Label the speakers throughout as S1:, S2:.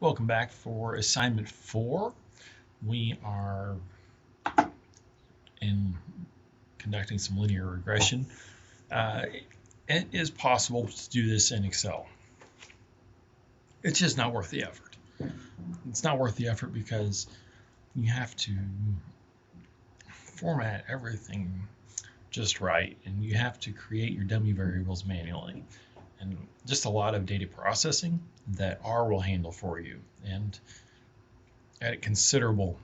S1: Welcome back for assignment 4. We are in conducting some linear regression. It is possible to do this in Excel. It's just not worth the effort. It's not worth the effort because you have to format everything just right, and you have to create your dummy variables manually. And just a lot of data processing that R will handle for you, and at considerably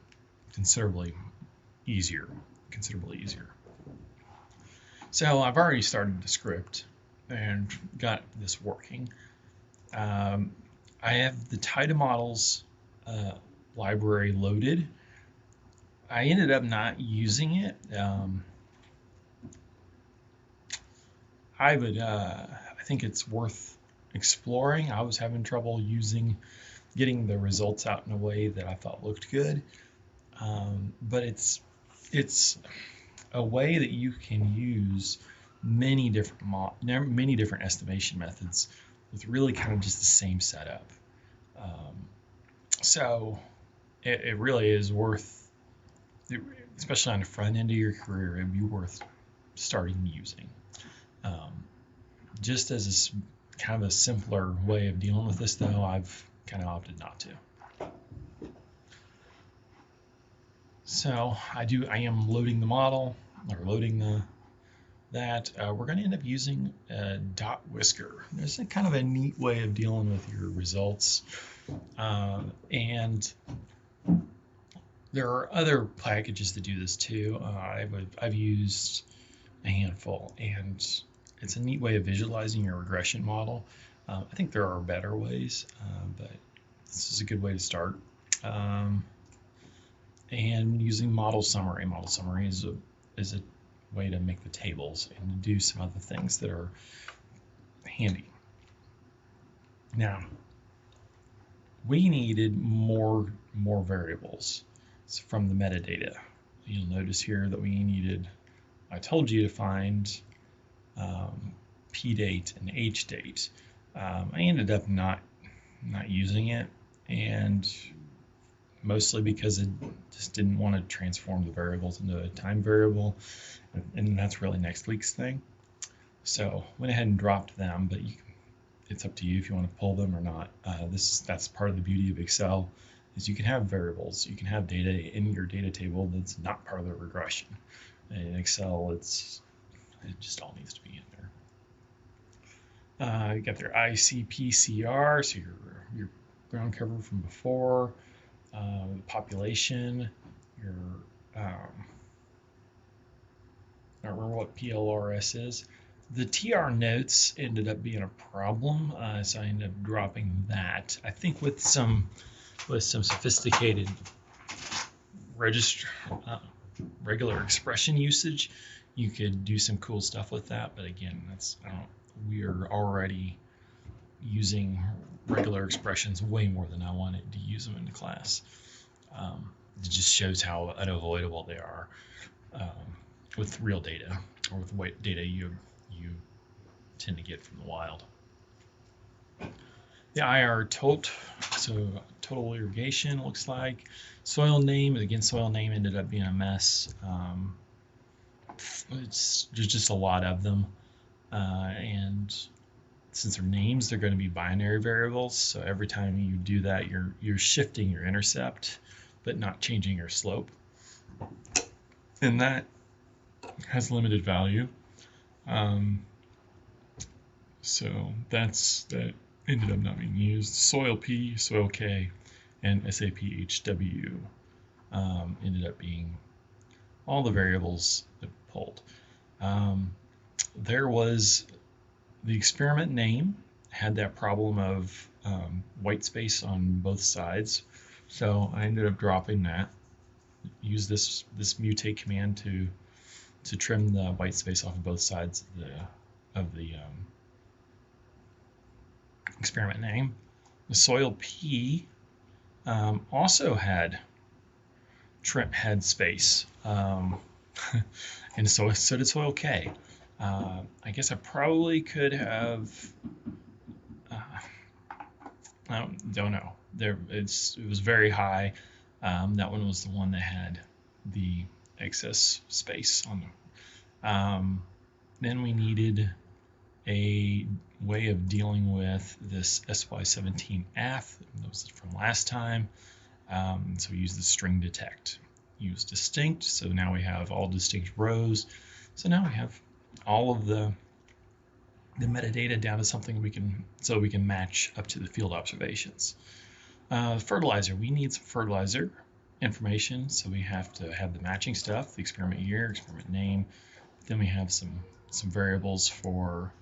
S1: easier. So I've already started the script and got this working. I have the Tida Models library loaded. I ended up not using it. I think it's worth exploring. I was having trouble getting the results out in a way that I thought looked good. But it's a way that you can use many different estimation methods with really kind of just the same setup. So it really is worth, especially on the front end of your career, it'd be worth starting using. Just as kind of a simpler way of dealing with this, though, I've kind of opted not to. So I am loading the model, or loading that. We're going to end up using dot whisker. There's a kind of a neat way of dealing with your results, and there are other packages that do this too. I've used a handful, and it's a neat way of visualizing your regression model. I think there are better ways, but this is a good way to start. And using model summary. Model summary is a way to make the tables and to do some other things that are handy. Now, we needed more variables from the metadata. You'll notice here that I told you to find p-date and h-date. I ended up not using it, and mostly because it just didn't want to transform the variables into a time variable, and that's really next week's thing. So went ahead and dropped them, but it's up to you if you want to pull them or not. That's part of the beauty of Excel, is you can have variables, you can have data in your data table that's not part of the regression. In Excel, it just all needs to be in there. You got their ICP-CR, so your ground cover from before, population, I don't remember what PLRS is. The TR notes ended up being a problem, so I ended up dropping that. I think with some sophisticated regular expression usage, you could do some cool stuff with that. But again, we are already using regular expressions way more than I wanted to use them in the class. It just shows how unavoidable they are with real data, or with data you tend to get from the wild. The IR total irrigation looks like. Soil name, again, soil name ended up being a mess. There's just a lot of them, and since they're names, they're going to be binary variables. So every time you do that, you're shifting your intercept, but not changing your slope, and that has limited value. So that ended up not being used. Soil P, Soil K, and SAPHW ended up being all the variables that pulled. There was the experiment name had that problem of white space on both sides, so I ended up dropping that. Use this mutate command to trim the white space off of both sides of the experiment name. The soil P also had trim head space, and so did soil K. I guess I probably could have. I don't know. it was very high. That one was the one that had the excess space on them. Then we needed a way of dealing with this SY17 ath. That was from last time. So we used the string detect. Use distinct. So now we have all distinct rows. So now we have all of the metadata down to something we can match up to the field observations. Fertilizer. We need some fertilizer information, so we have to have the matching stuff, the experiment year, experiment name. Then we have some variables for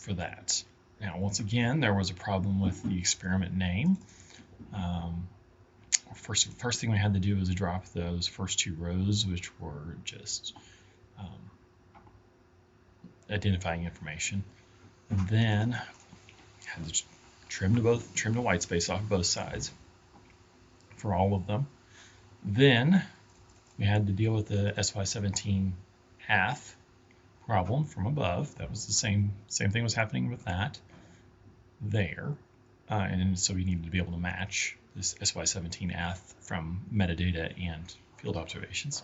S1: that. Now, once again, there was a problem with the experiment name. First thing we had to do was drop those first two rows, which were just identifying information. And then had to trim the white space off both sides for all of them. Then we had to deal with the SY17 ath problem from above. That was the same thing was happening with that there. And so we needed to be able to match this SY17 ath from metadata and field observations.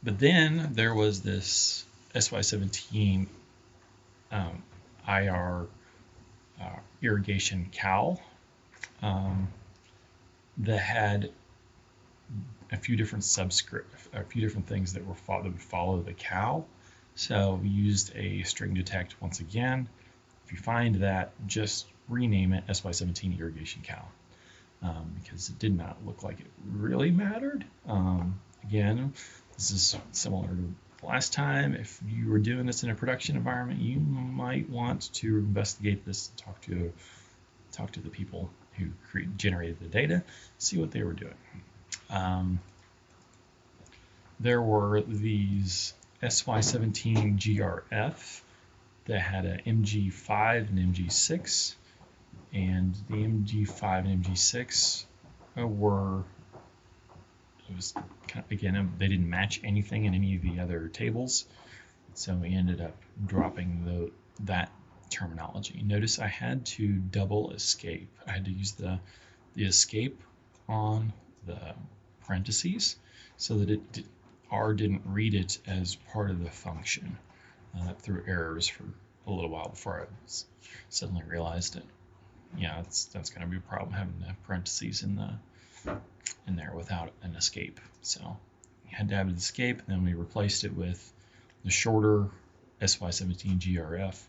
S1: But then there was this SY17 IR irrigation cal that had a few different things that would follow the cal. So we used a string detect once again. If you find that, just rename it SY17 irrigation cal, because it did not look like it really mattered. Again, this is similar to last time. If you were doing this in a production environment, you might want to investigate this, talk to the people who generated the data, see what they were doing. There were these SY17 GRF that had an MG5 and MG6, and the MG5 and MG6 they didn't match anything in any of the other tables, so we ended up dropping that terminology. Notice I had to double escape. I had to use the escape on the parentheses so that R didn't read it as part of the function. That threw errors for a little while before I suddenly realized it. Yeah, that's going to be a problem, having the parentheses in there without an escape. So we had to have an escape, and then we replaced it with the shorter SY17 GRF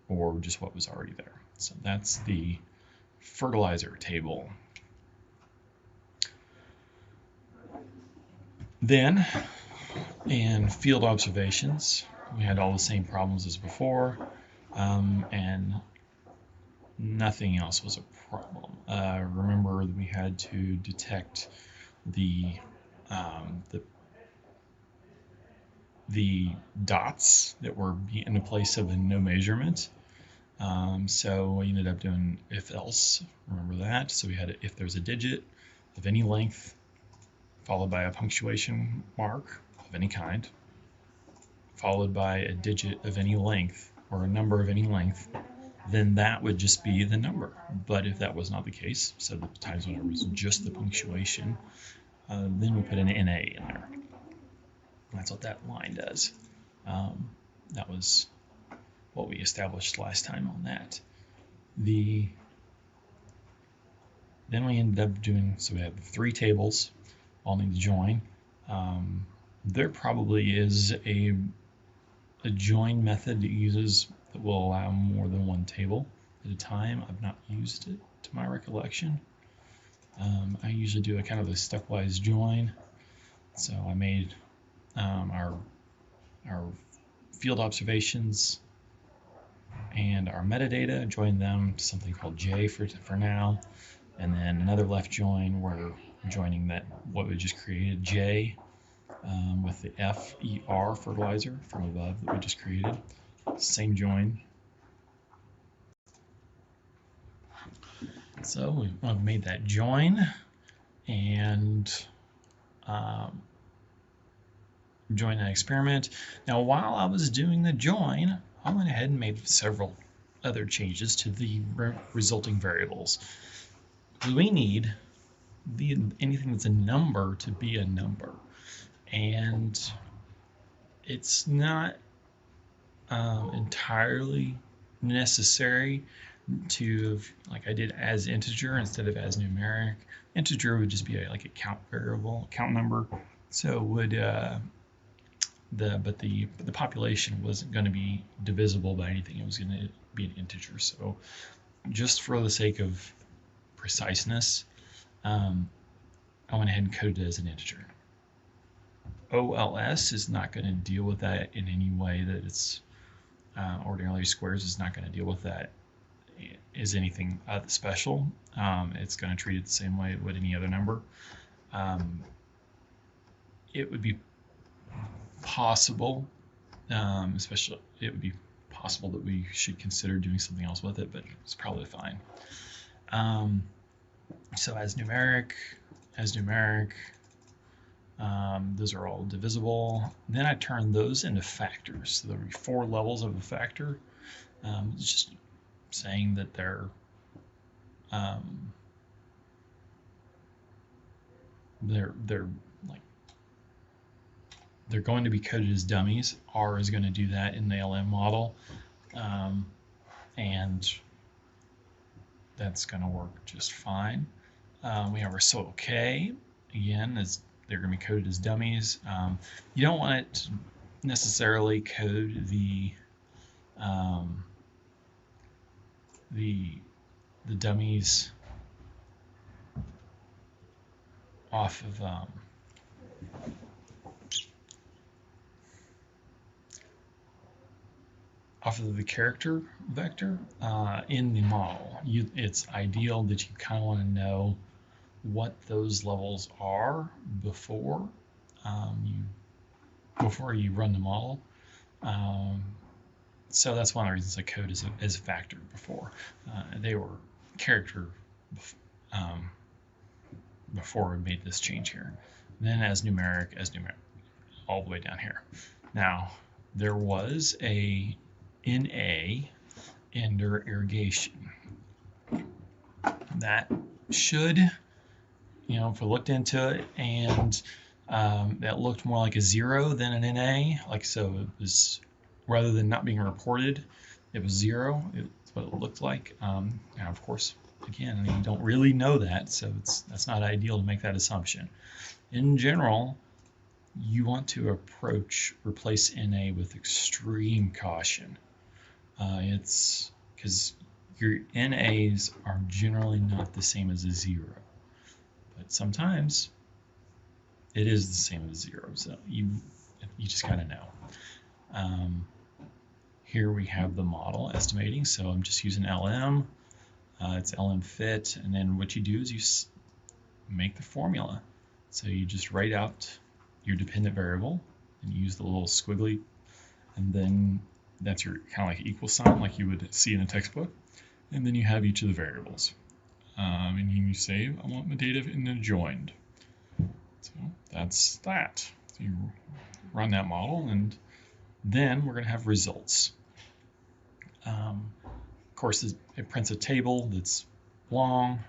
S1: or just what was already there. So that's the fertilizer table. Then in field observations, we had all the same problems as before, and nothing else was a problem. Remember that we had to detect the dots that were in the place of a no measurement. So we ended up doing if else. Remember that. So we had if there's a digit of any length followed by a punctuation mark of any kind, followed by a digit of any length or a number of any length, then that would just be the number. But if that was not the case, so the times when it was just the punctuation, then we put an NA in there. That's what that line does. That was what we established last time on that. Then we ended up doing, so we have 3 tables, all need to join. There probably is a join method that will allow more than one table at a time. I've not used it to my recollection. I usually do a kind of a stepwise join. So I made our field observations and our metadata, join them to something called J for now, and then another left join where we're joining what we just created, J, with the FER fertilizer from above that we just created. Same join. So I've made that join, and join that experiment. Now, while I was doing the join, I went ahead and made several other changes to the resulting variables. We need anything that's a number to be a number, and it's not entirely necessary to, like I did as integer instead of as numeric. Integer would just be like a count variable, count number. So would the population wasn't going to be divisible by anything. It was going to be an integer. So just for the sake of preciseness, I went ahead and coded it as an integer. OLS is not going to deal with that in any way that it's ordinary squares is not going to deal with that is anything special. It's going to treat it the same way it would any other number. It would be possible, especially it would be possible that we should consider doing something else with it, but it's probably fine. So as numeric, those are all divisible. Then I turn those into factors. So there will be 4 levels of a factor. It's just saying that they're going to be coded as dummies. R is going to do that in the LM model, and that's going to work just fine. We have our result K again, as they're going to be coded as dummies. You don't want it to necessarily code the dummies off of the character vector in the model. It's ideal that you kind of want to know what those levels are before you run the model. So that's one of the reasons I code as a factor before. They were character before we made this change here. Then as numeric, all the way down here. Now, there was a NA under irrigation. That should, if we looked into it and that looked more like a 0 than an NA, like so it was, rather than not being reported, it was 0. It's what it looked like. Now, of course, again, you don't really know that, so that's not ideal to make that assumption. In general, you want to replace NA with extreme caution. It's because your NAs are generally not the same as a 0, but sometimes it is the same as 0. So you just kind of know. Here we have the model estimating, so I'm just using LM. It's LM fit, and then what you do is you make the formula. So you just write out your dependent variable and use the little squiggly, and then that's your kind of like equal sign like you would see in a textbook. And then you have each of the variables. And you say, I want my data in the joined. So that's that. So you run that model, and then we're going to have results. Of course, it prints a table that's long,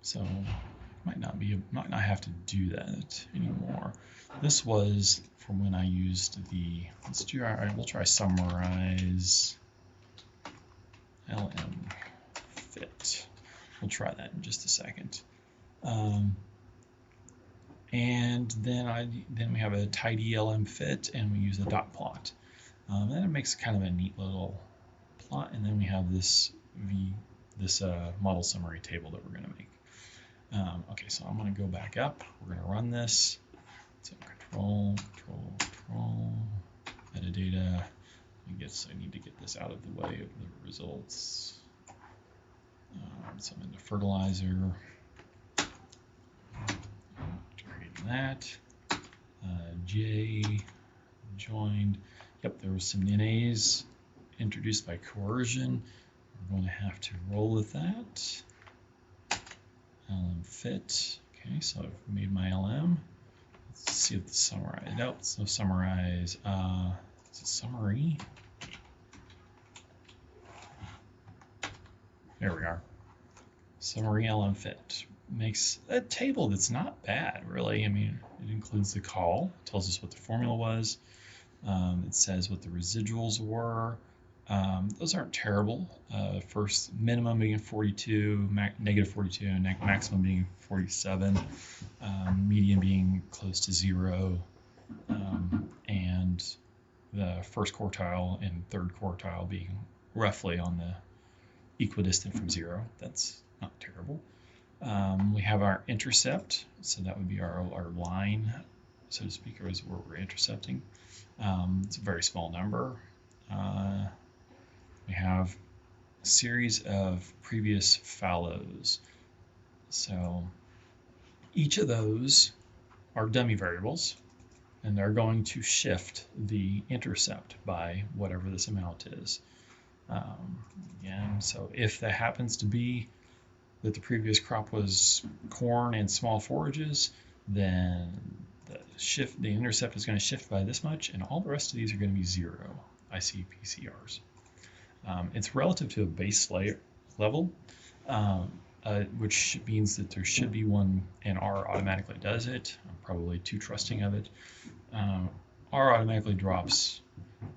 S1: so might not have to do that anymore. This was from when I used we'll try summarize LM fit. We'll try that in just a second. And then we have a tidy LM fit, and we use a dot plot. Then it makes kind of a neat little plot, and then we have this model summary table that we're going to make. Okay, so I'm going to go back up. We're going to run this. So control, metadata. I need to get this out of the way of the results. So I'm into fertilizer. Creating that. J joined. Yep, there was some NAs introduced by coercion. We're going to have to roll with that. LM fit. Okay, so I've made my LM. Let's see if the summarize. Nope, it's no summarize. It's a summary. There we are. Summary LM-FIT makes a table that's not bad, really. I mean, it includes the call, tells us what the formula was. It says what the residuals were. Those aren't terrible. First minimum being 42, negative 42, and maximum being 47, median being close to 0, and the first quartile and third quartile being roughly on the equidistant from 0. That's not terrible. We have our intercept, so that would be our line, so to speak, or is where we're intercepting. It's a very small number. We have a series of previous fallows. So each of those are dummy variables, and they're going to shift the intercept by whatever this amount is. Again, so if that happens to be that the previous crop was corn and small forages, then the intercept is going to shift by this much, and all the rest of these are going to be 0 ICPCRs. It's relative to a base layer level, which means that there should be one, and R automatically does it. I'm probably too trusting of it. R automatically drops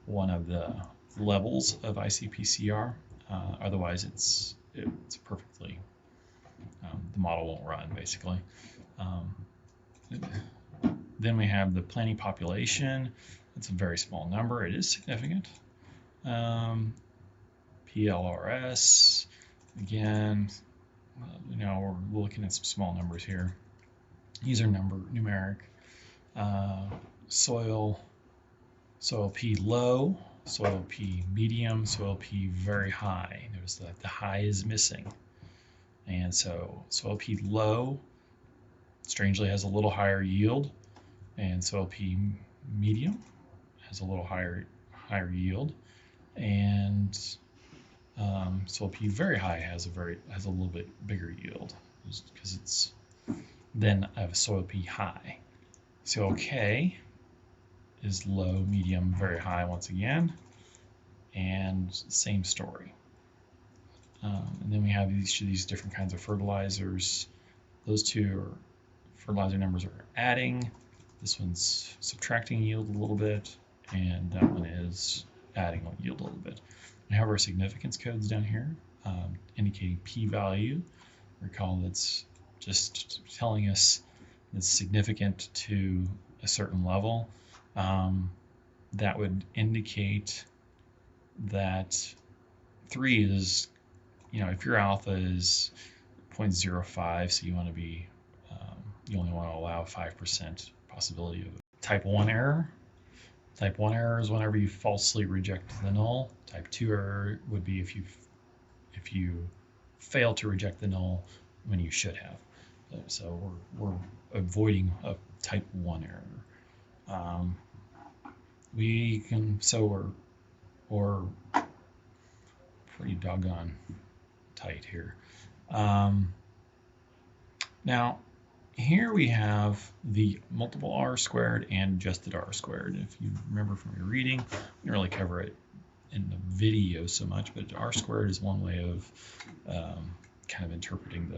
S1: one of the levels of ICPCR. Otherwise, it's perfectly, the model won't run, basically. Then we have the planting population. It's a very small number. It is significant. PLRS, again, we're looking at some small numbers here. These are numeric. Soil P low, soil P medium, soil P very high. Notice that the high is missing. And so soil P low, strangely, has a little higher yield, and soil P medium has a little higher yield, and soil P very high has a little bit bigger yield because it's then of soil P high. Soil K is low, medium, very high once again, and same story. And then we have each of these different kinds of fertilizers. Those two fertilizer numbers are adding. This one's subtracting yield a little bit, and that one is adding yield a little bit. We have our significance codes down here, indicating p-value. Recall that's just telling us it's significant to a certain level. That would indicate that 3 is, if your alpha is 0.05, so you want to be, you only want to allow 5% possibility of type 1 error. Type 1 error is whenever you falsely reject the null. Type 2 error would be if you fail to reject the null when you should have. So we're avoiding a type 1 error. We're pretty doggone tight here. Now, here we have the multiple R squared and adjusted R squared. If you remember from your reading, we didn't really cover it in the video so much, but R squared is one way of kind of interpreting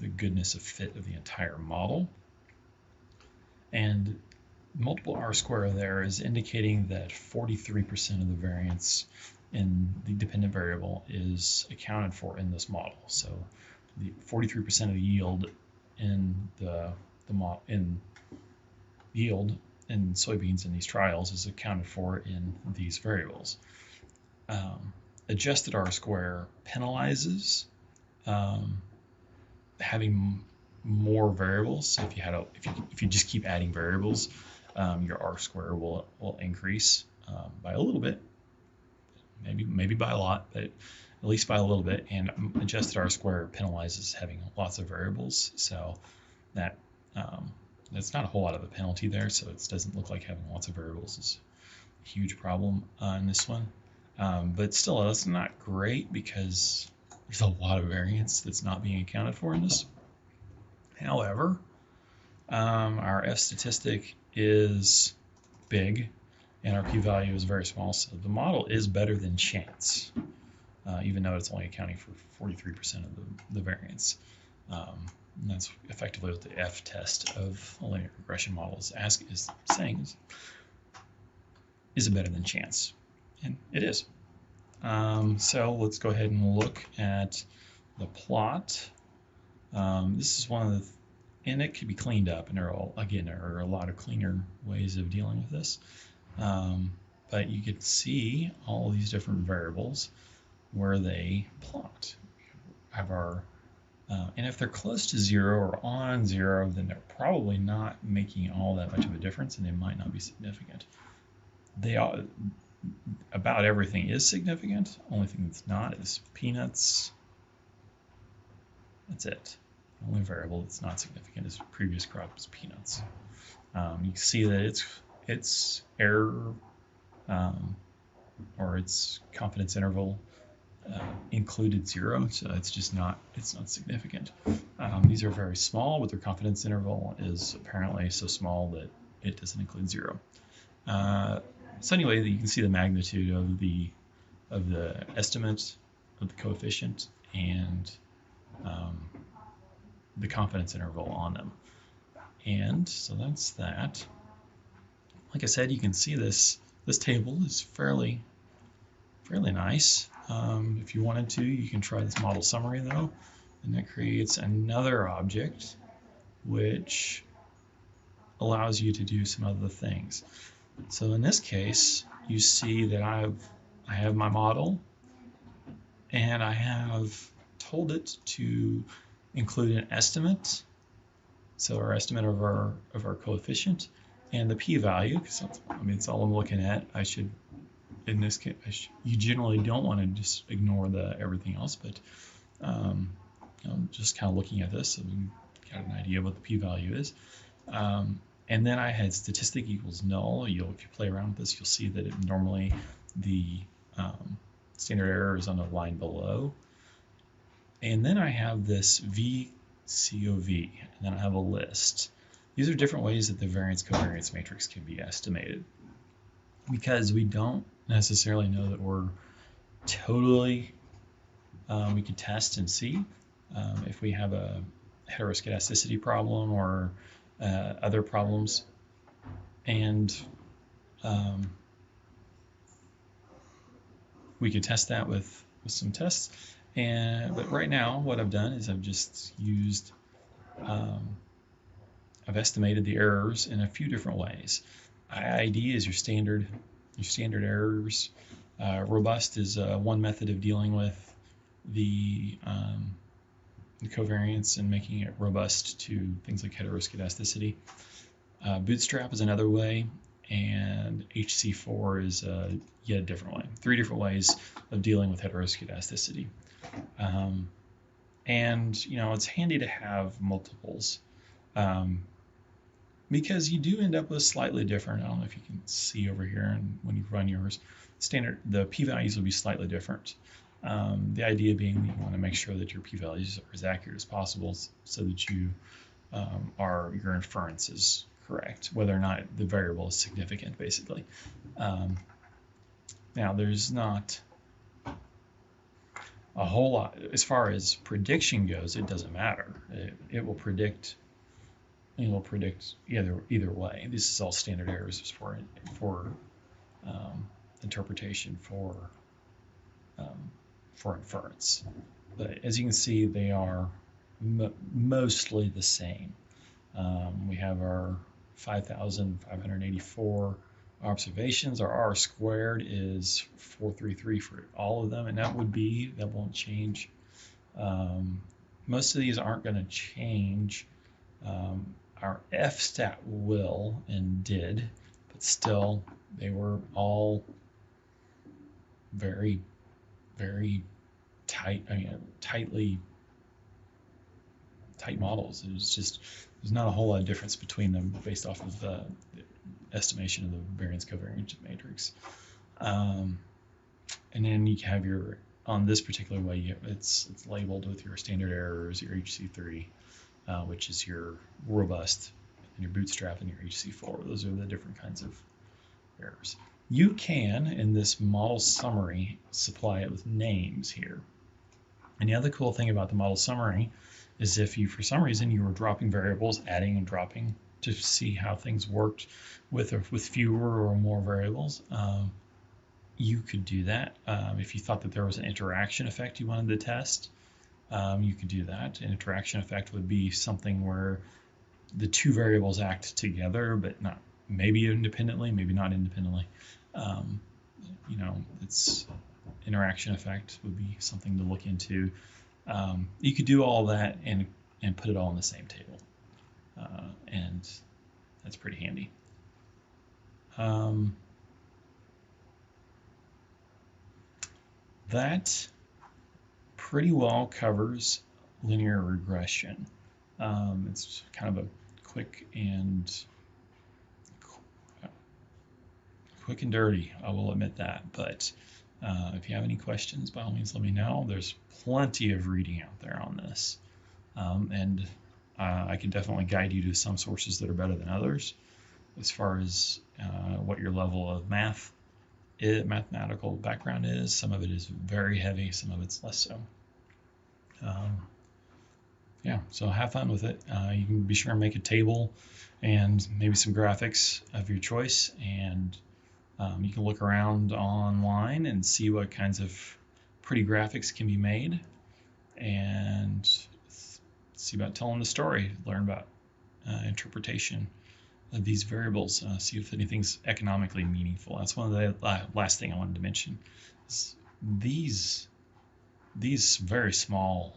S1: the goodness of fit of the entire model. And multiple R squared there is indicating that 43% of the variance in the dependent variable is accounted for in this model. So the 43% of the yield in yield in soybeans in these trials is accounted for in these variables. Adjusted R square penalizes having more variables. So if you just keep adding variables, your R square will increase by a little bit, maybe by a lot, but at least by a little bit. And adjusted R square penalizes having lots of variables, so that's not a whole lot of a penalty there. So it doesn't look like having lots of variables is a huge problem in this one. But still, that's not great because there's a lot of variance that's not being accounted for in this. However, our F statistic is big and our p-value is very small, so the model is better than chance. even though it's only accounting for 43% of the variance. And that's effectively what the F-test of a linear regression model is saying is it better than chance? And it is. So let's go ahead and look at the plot. This is one of the, and it could be cleaned up, and there are a lot of cleaner ways of dealing with this. But you can see all these different variables where they plot. Have our and if they're close to 0 or on 0, then they're probably not making all that much of a difference, and they might not be significant. They are, about everything is significant. Only thing that's not is peanuts. That's it. The only variable that's not significant is previous crops peanuts. You can see that its error or its confidence interval included 0, so it's not significant. These are very small, but their confidence interval is apparently so small that it doesn't include 0. So anyway, you can see the magnitude of the estimate of the coefficient and the confidence interval on them. And so that's that. Like I said, you can see this table is fairly nice. If you wanted to, you can try this model summary though, and that creates another object which allows you to do some other things. So in this case, you see that I have my model, and I have told it to include an estimate. So our estimate of our coefficient and the p-value, because it's all I'm looking at. In this case, you generally don't want to just ignore everything else, but just kind of looking at this, so we got an idea of what the p-value is. And then I had statistic equals null. If you play around with this, you'll see that normally the standard error is on the line below. And then I have this VCOV, and then I have a list. These are different ways that the variance covariance matrix can be estimated. Because we don't necessarily know that we're totally, we could test and see if we have a heteroscedasticity problem or other problems, and we could test that with some tests. But right now, what I've done is I've just used, I've estimated the errors in a few different ways. IID is your standard errors. Robust is one method of dealing with the covariance and making it robust to things like heteroscedasticity. Bootstrap is another way, and HC4 is yet a different way. 3 different ways of dealing with heteroscedasticity. And it's handy to have multiples, because you do end up with slightly different. I don't know if you can see over here, and when you run yours, the p-values will be slightly different. The idea being that you want to make sure that your p-values are as accurate as possible, so that your inference is correct, whether or not the variable is significant, basically. Now, there's not a whole lot as far as prediction goes. It doesn't matter. It will predict. It will predict either way. This is all standard errors for interpretation for inference. But as you can see, they are mostly the same. We have our 5,584 observations. Our R squared is 433 for all of them, and that won't change. Most of these aren't going to change. Our F-stat will and did, but still, they were all very, very tight. Tight models. There's not a whole lot of difference between them based off of the estimation of the variance covariance matrix. And then you have on this particular way, it's labeled with your standard errors, your HC3, which is your robust, and your bootstrap, and your HC4. Those are the different kinds of errors. You can, in this model summary, supply it with names here. And the other cool thing about the model summary is if you, for some reason, you were dropping variables, adding and dropping to see how things worked with fewer or more variables, you could do that. If you thought that there was an interaction effect you wanted to test, you could do that. An interaction effect would be something where the two variables act together, but not maybe independently, maybe not independently. It's interaction effect would be something to look into. You could do all that and put it all in the same table, and that's pretty handy. That pretty well covers linear regression. It's kind of a quick and dirty, I will admit that. But if you have any questions, by all means, let me know. There's plenty of reading out there on this. And I can definitely guide you to some sources that are better than others as far as what your level of mathematical background is. Some of it is very heavy, some of it's less so. Yeah, so have fun with it. You can be sure and make a table and maybe some graphics of your choice, and you can look around online and see what kinds of pretty graphics can be made, and see about telling the story, learn about interpretation of these variables, see if anything's economically meaningful. That's one of the last thing I wanted to mention. Is these very small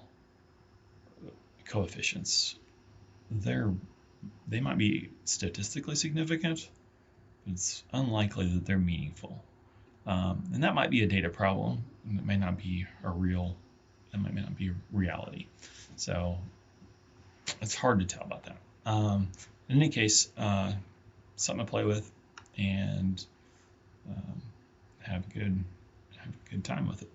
S1: coefficients, they might be statistically significant, but it's unlikely that they're meaningful. And that might be a data problem. It may not be might not be a reality. So it's hard to tell about that. In any case, something to play with, and have a good time with it.